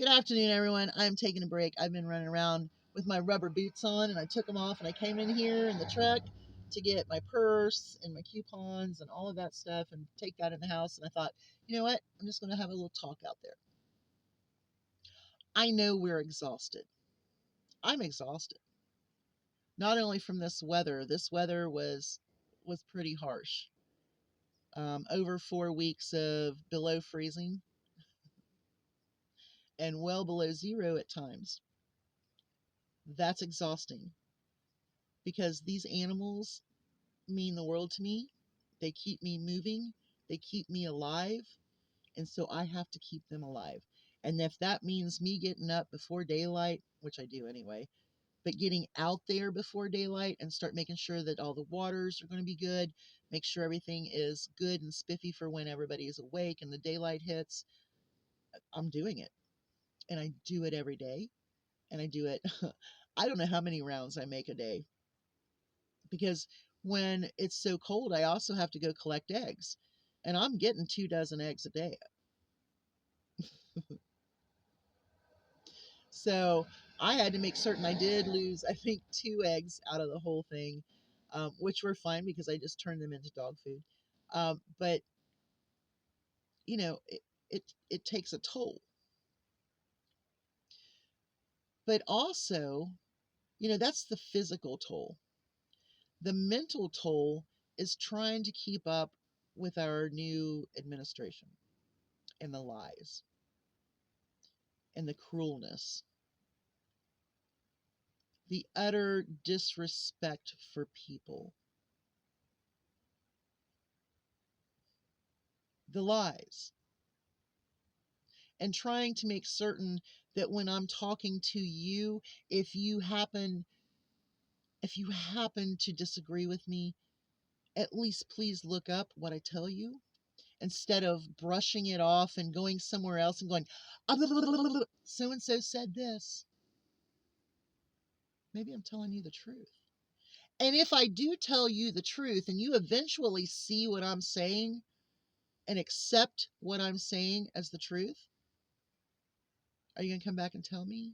Good afternoon, everyone. I'm taking a break. I've been running around with my rubber boots on, and I took them off, and I came in here in the truck to get my purse and my coupons and all of that stuff and take that in the house. And I thought, you know what? I'm just going to have a little talk out there. I know we're exhausted. I'm exhausted. Not only from this weather. This weather was pretty harsh. Over 4 weeks of below freezing and well below zero at times. That's exhausting because these animals mean the world to me. They keep me moving, they keep me alive, and so I have to keep them alive. And if that means me getting up before daylight, which I do anyway, but getting out there before daylight and start making sure that all the waters are going to be good, make sure everything is good and spiffy for when everybody is awake and the daylight hits, I'm doing it. And I do it every day. And I do it, I don't know how many rounds I make a day because when it's so cold, I also have to go collect eggs. And I'm getting 2 dozen eggs a day. So I had to make certain I did lose, I think, 2 eggs out of the whole thing, which were fine because I just turned them into dog food. But, you know, it takes a toll. But also, that's the physical toll. The mental toll is trying to keep up with our new administration and the lies and the cruelness, the utter disrespect for people, the lies, and trying to make certain that when I'm talking to you, if you happen to disagree with me, at least please look up what I tell you instead of brushing it off and going somewhere else and going, so and so said this. Maybe I'm telling you the truth. And if I do tell you the truth and you eventually see what I'm saying and accept what I'm saying as the truth, are you going to come back and tell me?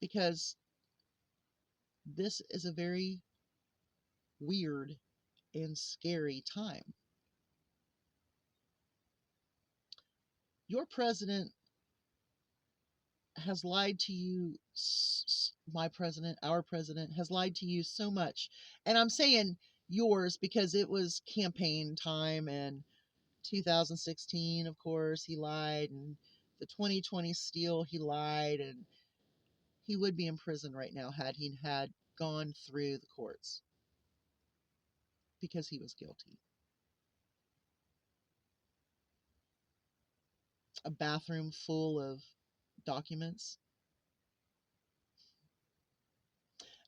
Because this is a very weird and scary time. Your president has lied to you, my president, our president has lied to you so much. And I'm saying yours because it was campaign time, and 2016, of course, he lied, and the 2020 steal, he lied, and he would be in prison right now had he had gone through the courts because he was guilty. A bathroom full of documents.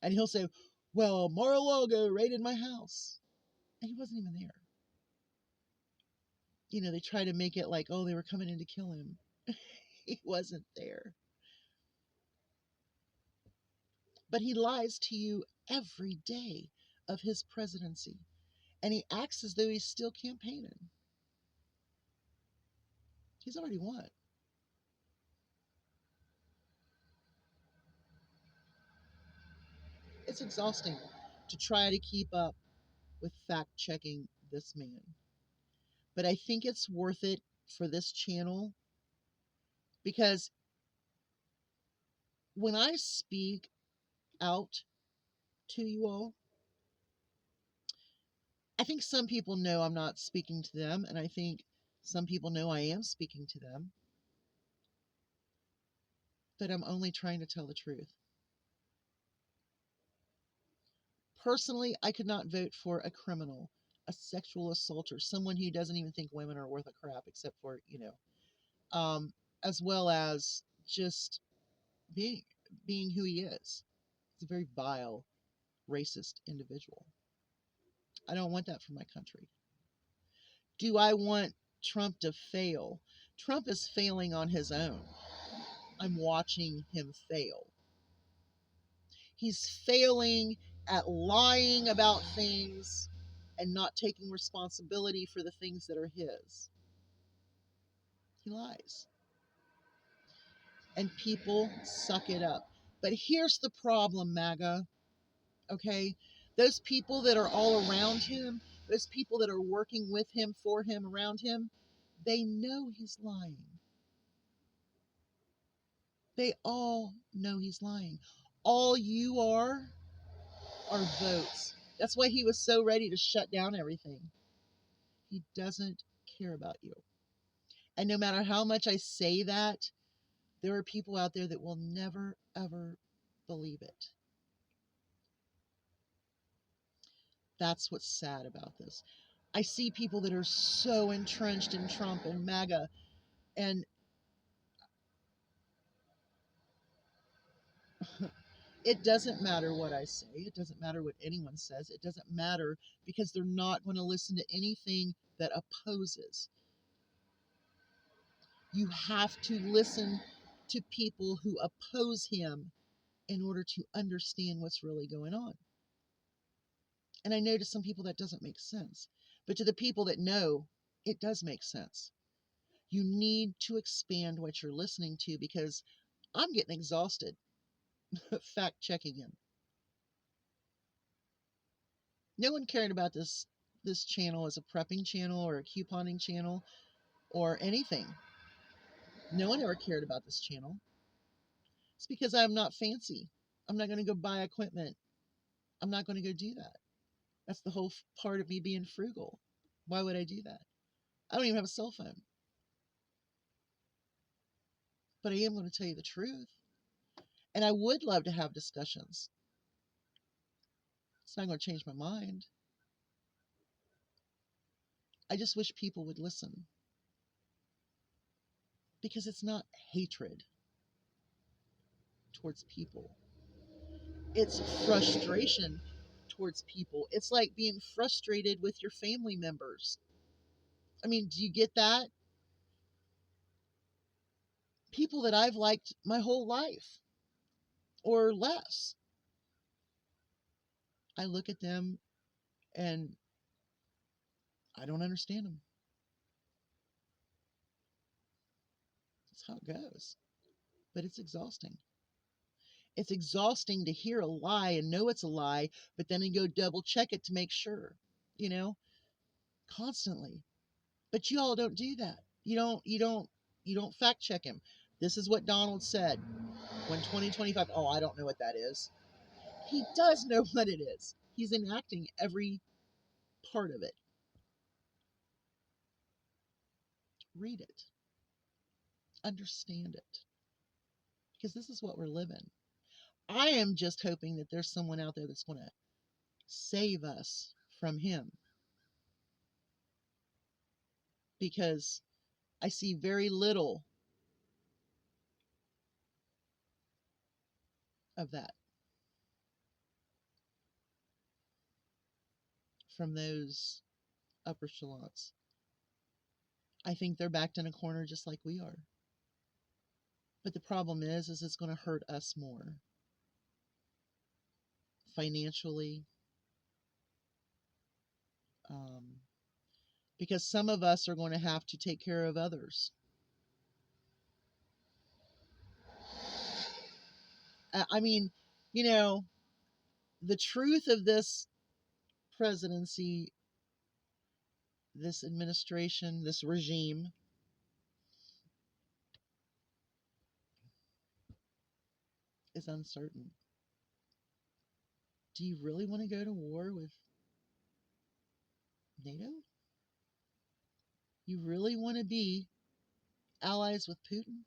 And he'll say, well, Mar-a-Lago raided my house. And he wasn't even there. They try to make it like, oh, they were coming in to kill him. He wasn't there. But he lies to you every day of his presidency. And he acts as though he's still campaigning. He's already won. It's exhausting to try to keep up with fact checking this man. But I think it's worth it for this channel because when I speak out to you all, I think some people know I'm not speaking to them, and I think some people know I am speaking to them, but I'm only trying to tell the truth. Personally, I could not vote for a criminal, a sexual assaulter, someone who doesn't even think women are worth a crap except for, as well as just being who he is. He's a very vile, racist individual. I don't want that for my country. Do I want Trump to fail? Trump is failing on his own. I'm watching him fail. He's failing at lying about things and not taking responsibility for the things that are his. He lies. And people suck it up. But here's the problem, MAGA, okay? Those people that are all around him, those people that are working with him, for him, around him, they know he's lying. They all know he's lying. All you are votes. That's why he was so ready to shut down everything. He doesn't care about you. And no matter how much I say that, there are people out there that will never, ever believe it. That's what's sad about this. I see people that are so entrenched in Trump and MAGA, and it doesn't matter what I say. It doesn't matter what anyone says. It doesn't matter because they're not going to listen to anything that opposes. You have to listen to people who oppose him in order to understand what's really going on. And I know to some people that doesn't make sense. But to the people that know, it does make sense. You need to expand what you're listening to because I'm getting exhausted fact checking him. No one cared about this channel as a prepping channel or a couponing channel or anything. No one ever cared about this channel. It's because I'm not fancy. I'm not going to go buy equipment. I'm not going to go do that. That's the whole part of me being frugal. Why would I do that? I don't even have a cell phone. But I am going to tell you the truth. And I would love to have discussions. It's not going to change my mind. I just wish people would listen. Because it's not hatred towards people. It's frustration towards people. It's like being frustrated with your family members. I mean, do you get that? People that I've liked my whole life or less. I look at them and I don't understand them. That's how it goes. But it's exhausting. It's exhausting to hear a lie and know it's a lie, but then you go double check it to make sure, you know, constantly. But you all don't do that. You don't fact check him. This is what Donald said when 2025. Oh, I don't know what that is. He does know what it is. He's enacting every part of it. Read it. Understand it. Because this is what we're living. I am just hoping that there's someone out there that's going to save us from him. Because I see very little of that from those upper echelons. I think they're backed in a corner just like we are. But the problem is it's going to hurt us more. Financially. Because some of us are going to have to take care of others. I mean, you know, the truth of this presidency, this administration, this regime is uncertain. Do you really want to go to war with NATO? You really want to be allies with Putin?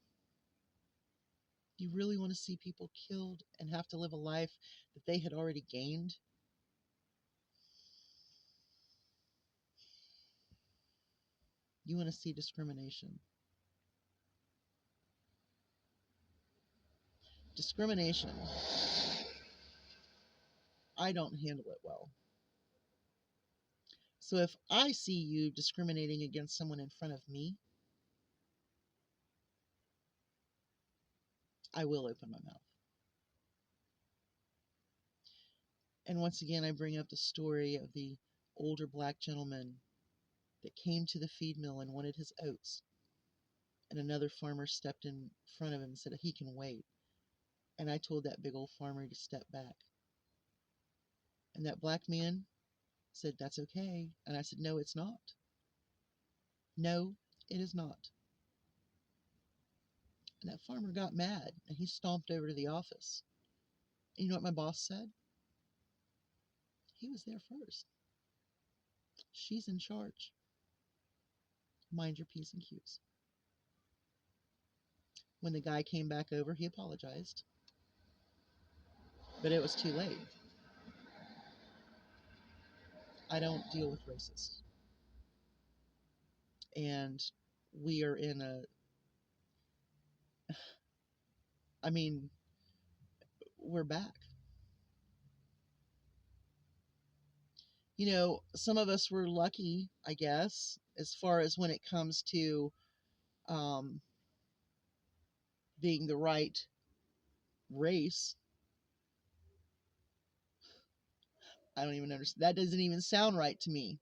You really want to see people killed and have to live a life that they had already gained? You want to see discrimination. Discrimination. I don't handle it well. So if I see you discriminating against someone in front of me, I will open my mouth. And once again, I bring up the story of the older black gentleman that came to the feed mill and wanted his oats. and another farmer stepped in front of him and said he can wait. And I told that big old farmer to step back. And that black man said, "That's okay." And I said, "No, it's not. No, it is not." And that farmer got mad and he stomped over to the office. And you know what my boss said? He was there first. She's in charge. Mind your P's and Q's. When the guy came back over, he apologized, but it was too late. I don't deal with racists. And we are in a, I mean, we're back. You know, some of us were lucky, I guess, as far as when it comes to um, being the right race. I don't even understand. That doesn't even sound right to me.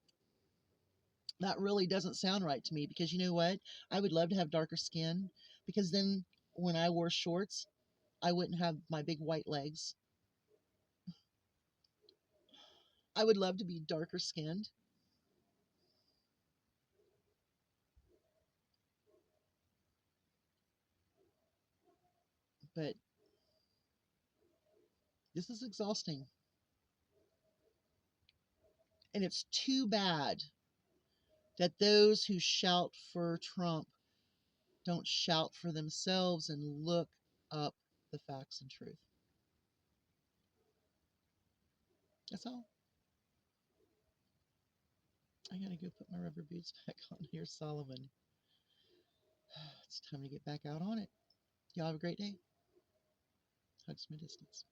That really doesn't sound right to me because you know what? I would love to have darker skin because then when I wore shorts, I wouldn't have my big white legs. I would love to be darker skinned. But this is exhausting. And it's too bad that those who shout for Trump don't shout for themselves and look up the facts and truth. That's all. I gotta go put my rubber boots back on here, Solomon. It's time to get back out on it. Y'all have a great day. Hugs from a distance.